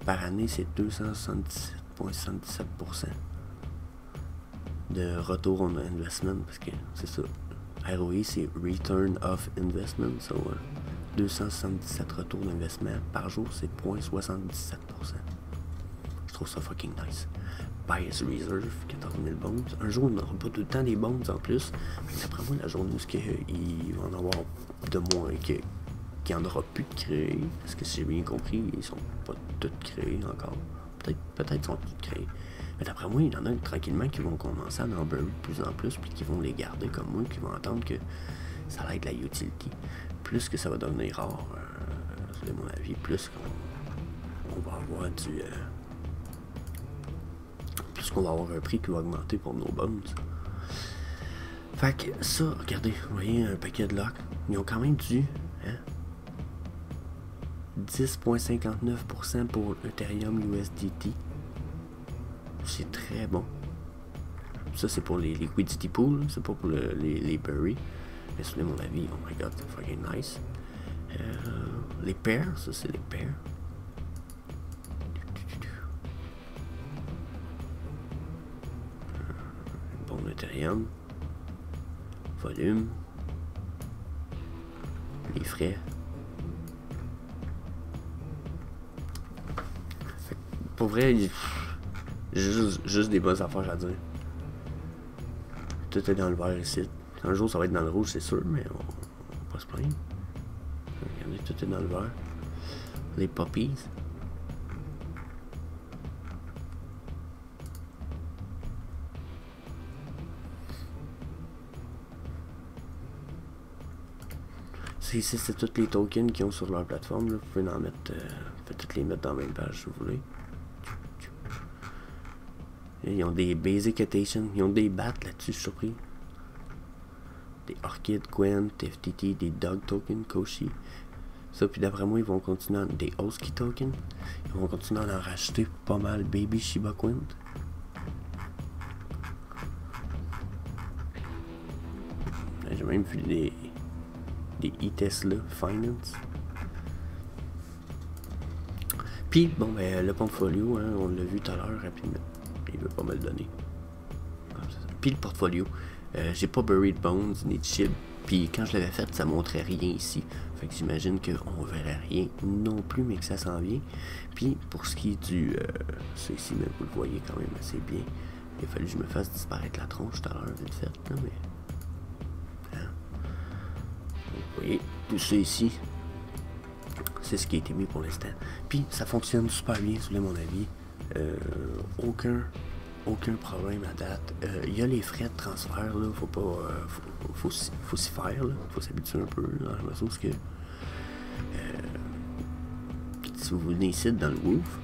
Par année, c'est 277,77% de retour on investment, parce que c'est ça. ROI, c'est Return of Investment. 277 retours d'investissement par jour, c'est 0,77%. Je trouve ça fucking nice. Bias Reserve, 14 000 bonds. Un jour, on n'aura pas tout le temps des bonds en plus. Mais d'après moi, la journée où il va en avoir de moins que qu'il n'y en aura plus de créés, parce que si j'ai bien compris, ils sont pas tous créés encore. Peut-être sont tous créés. Mais d'après moi, il y en a tranquillement qui vont commencer à en burry de plus en plus, puis qui vont les garder comme moi, qui vont entendre que ça va être la utility. Plus que ça va devenir rare, c'est mon avis, plus qu'on va avoir du... plus qu'on va avoir un prix qui va augmenter pour nos bones. Fait que ça, regardez, vous voyez un paquet de locks, ils ont quand même dû, hein, 10,59% pour Ethereum USDT. C'est très bon. Ça, c'est pour les liquidity pools, c'est pas pour les bury. Mais c'est mon avis, oh my god, c'est fucking nice. Les pairs, ça c'est les pairs. Bon Ethereum. Volume. Les frais. Pour vrai, j'ai juste des bonnes affaires à dire. Tout est dans le vert ici. Un jour ça va être dans le rouge, c'est sûr, mais on va pas se plaindre. Regardez, tout est dans le vert. Les poppies. Ici, c'est tous les tokens qu'ils ont sur leur plateforme. Là. Vous pouvez en mettre, toutes les mettre dans la même page si vous voulez. Et ils ont des basic attention, ils ont des bats là-dessus, je suis surpris. Des Orchid, Gwen, FTT, des Dog tokens, Koshi. Ça, puis d'après moi, ils vont continuer des Oski tokens. Ils vont continuer à en racheter pas mal. Baby Shiba Quint. J'ai même vu des e-Tesla Finance. Puis, bon, ben, le portfolio, hein, on l'a vu tout à l'heure rapidement. Il veut pas me le donner. Puis le portfolio, j'ai pas buried bones ni de chib. Puis quand je l'avais fait, ça montrait rien ici. Fait que j'imagine qu'on verrait rien non plus, mais que ça s'en vient. Puis pour ce qui est du... ça ici, mais vous le voyez quand même assez bien. Il a fallu que je me fasse disparaître la tronche tout à l'heure, vite fait. Là, mais... Hein? Vous voyez, tout ça ici, c'est ce qui a été mis pour l'instant. Puis ça fonctionne super bien, selon mon avis. Aucun problème à date. Il y a les frais de transfert, là, faut pas. Faut s'y faire, là. Faut s'habituer un peu, dans la mesure que si vous venez ici dans le Woof,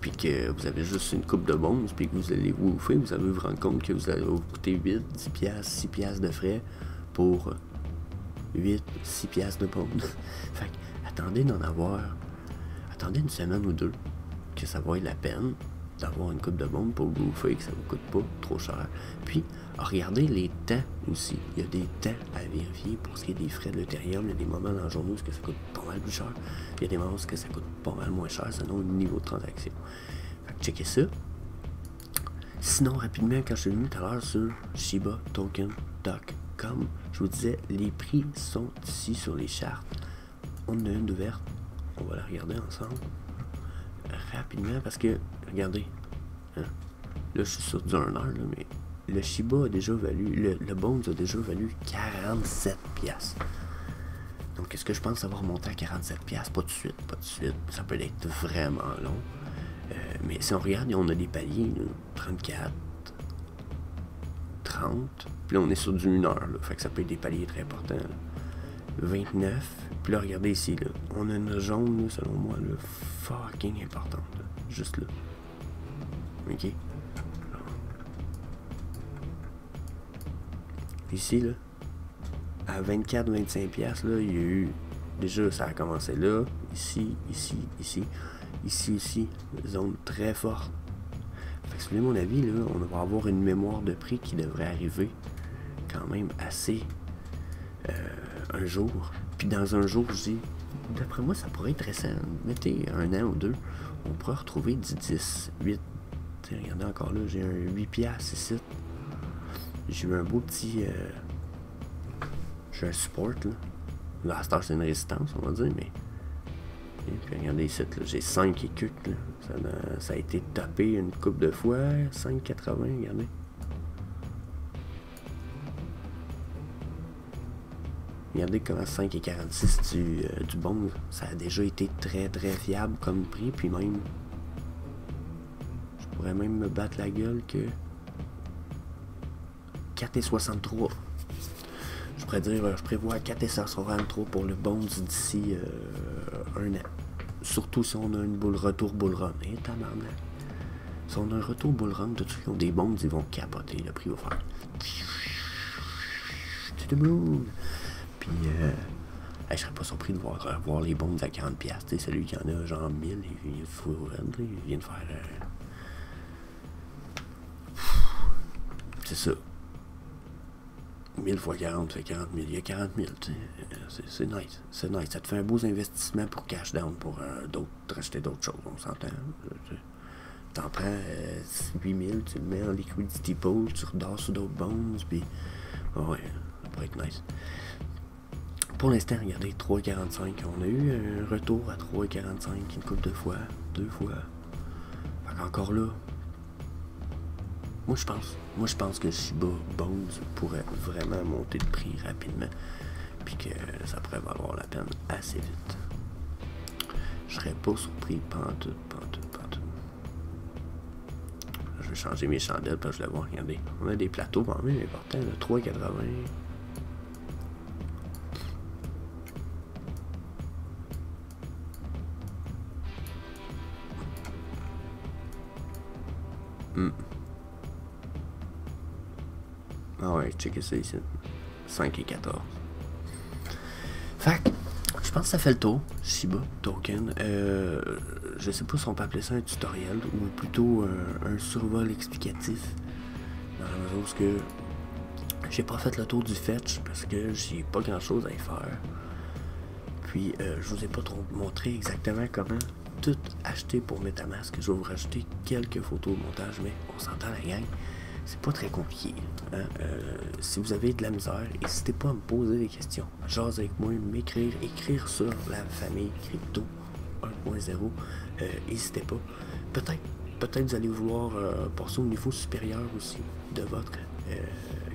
puis que vous avez juste une coupe de bones, puis que vous allez woofer, vous allez vous rendre compte que vous allez vous coûter 8, 10 piastres, 6 piastres de frais pour 8, 6 piastres de bones. Fait que, attendez d'en avoir. Attendez une semaine ou deux que ça vaille la peine d'avoir une coupe de bombe pour bouffer, que ça vous coûte pas trop cher. Puis, regardez les temps aussi. Il y a des temps à vérifier pour ce qui est des frais de l'Ethereum. Il y a des moments dans la journée où ça coûte pas mal plus cher. Il y a des moments où ça coûte pas mal moins cher selon le niveau de transaction. Fait que checkez ça. Sinon, rapidement, quand je suis venu tout à l'heure sur shibatoken.com, je vous disais, les prix sont ici sur les chartes. On en a une ouverte. On va la regarder ensemble rapidement parce que, regardez, hein, là je suis sur du 1 heure, là, mais le Shiba a déjà valu, le Bones a déjà valu 47 piastres. Donc est-ce que je pense que ça va remonter à 47 piastres? Pas de suite, ça peut être vraiment long. Mais si on regarde, on a des paliers, là, 34, 30, puis là on est sur du 1 heure, là, fait que ça peut être des paliers très importants. Là. 29, puis là regardez ici, là, on a une jaune, là, selon moi, là, fucking importante, là, juste là. Ok? Alors. Ici, là, à 24-25 piastres, là, il y a eu, déjà ça a commencé là, ici, zone très forte. Fait que selon mon avis, là, on va avoir une mémoire de prix qui devrait arriver quand même assez un jour. Puis dans un jour, je dis, d'après moi, ça pourrait être récent. Mettez 1 an ou 2, on pourrait retrouver du 10, 8. Regardez encore là, j'ai un 8 piastres ici. J'ai eu un beau petit... j'ai un support, là. Là, à cette heure, c'est une résistance, on va dire, mais... Et puis regardez ici, là, j'ai 5 et cuc, là. Ça a été tapé une couple de fois. 5,80, regardez. regardez comment 5,46 du bond, ça a déjà été très très fiable comme prix, puis même, je pourrais même me battre la gueule que 4,63. Je pourrais dire, je prévois 4,63 pour le bond d'ici un an. Surtout si on a une retour bull run. Et tabarnak. Si on a un retour bull run, de ceux qui ont des bonds, ils vont capoter. Le prix va faire. To the moon. Puis, je serais pas surpris de voir les bonds à 40$. Tu sais, celui qui en a genre 1000, il vient de faire. C'est ça. 1000 fois 40 fait 40 000. Il y a 40 000, tu sais. C'est nice. C'est nice. Ça te fait un beau investissement pour cash down, pour acheter d'autres choses. On s'entend. T'en prends 8 000, tu le mets en liquidity pool, tu redors sur d'autres bonds, puis ouais, ça pourrait être nice. Pour l'instant, regardez, 3,45. On a eu un retour à 3,45 une couple de fois, 2 fois. Fait qu'encore là, moi je pense que Shiba Bonds pourrait vraiment monter de prix rapidement, puis que ça pourrait valoir la peine assez vite. Je serais pas surpris pantoute. Je vais changer mes chandelles parce que je le vois, regardez. On a des plateaux quand même importants, 3,80. Ah ouais, checkez ça ici. 5,14. Fait que, je pense que ça fait le tour. Shiba Token. Je sais pas si on peut appeler ça un tutoriel ou plutôt un survol explicatif. Dans la mesure où que j'ai pas fait le tour du fetch parce que j'ai pas grand chose à y faire. Puis je vous ai pas trop montré exactement comment tout acheter pour MetaMask. Je vais vous rajouter quelques photos de montage, mais on s'entend la gang. C'est pas très compliqué. Hein? Si vous avez de la misère, n'hésitez pas à me poser des questions. Jaser avec moi, m'écrire, écrire sur la famille Crypto 1.0. N'hésitez pas. Peut-être vous allez vouloir passer au niveau supérieur aussi de votre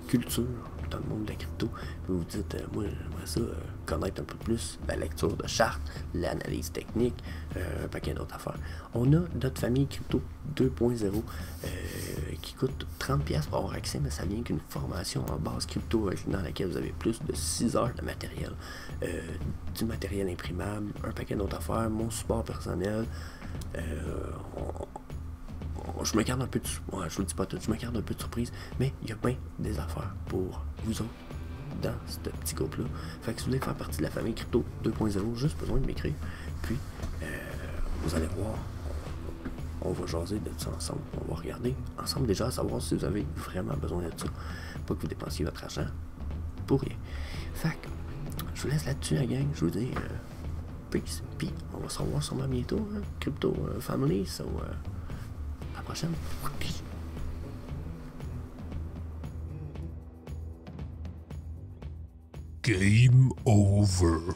culture dans le monde de la crypto. Puis vous dites, moi j'aimerais ça connaître un peu plus la lecture de chartes, l'analyse technique, un paquet d'autres affaires. On a notre famille Crypto 2.0 qui coûte 30$ pour avoir accès, mais ça vient qu'une formation en base crypto dans laquelle vous avez plus de 6 heures de matériel, du matériel imprimable, un paquet d'autres affaires, mon support personnel. Je me garde un peu de je vous dis pas tout, je me garde un peu de surprise, mais il y a bien des affaires pour vous autres dans ce petit groupe-là. Fait que si vous voulez faire partie de la famille Crypto 2.0, juste besoin de m'écrire. Puis vous allez voir, on va jaser de ça ensemble. On va regarder ensemble déjà à savoir si vous avez vraiment besoin de ça. Pas que vous dépensiez votre argent pour rien. Fait que je vous laisse là-dessus la gang. Je vous dis peace. Puis on va se revoir sûrement bientôt, hein? Crypto Family. So, à la prochaine. Peace. Game over.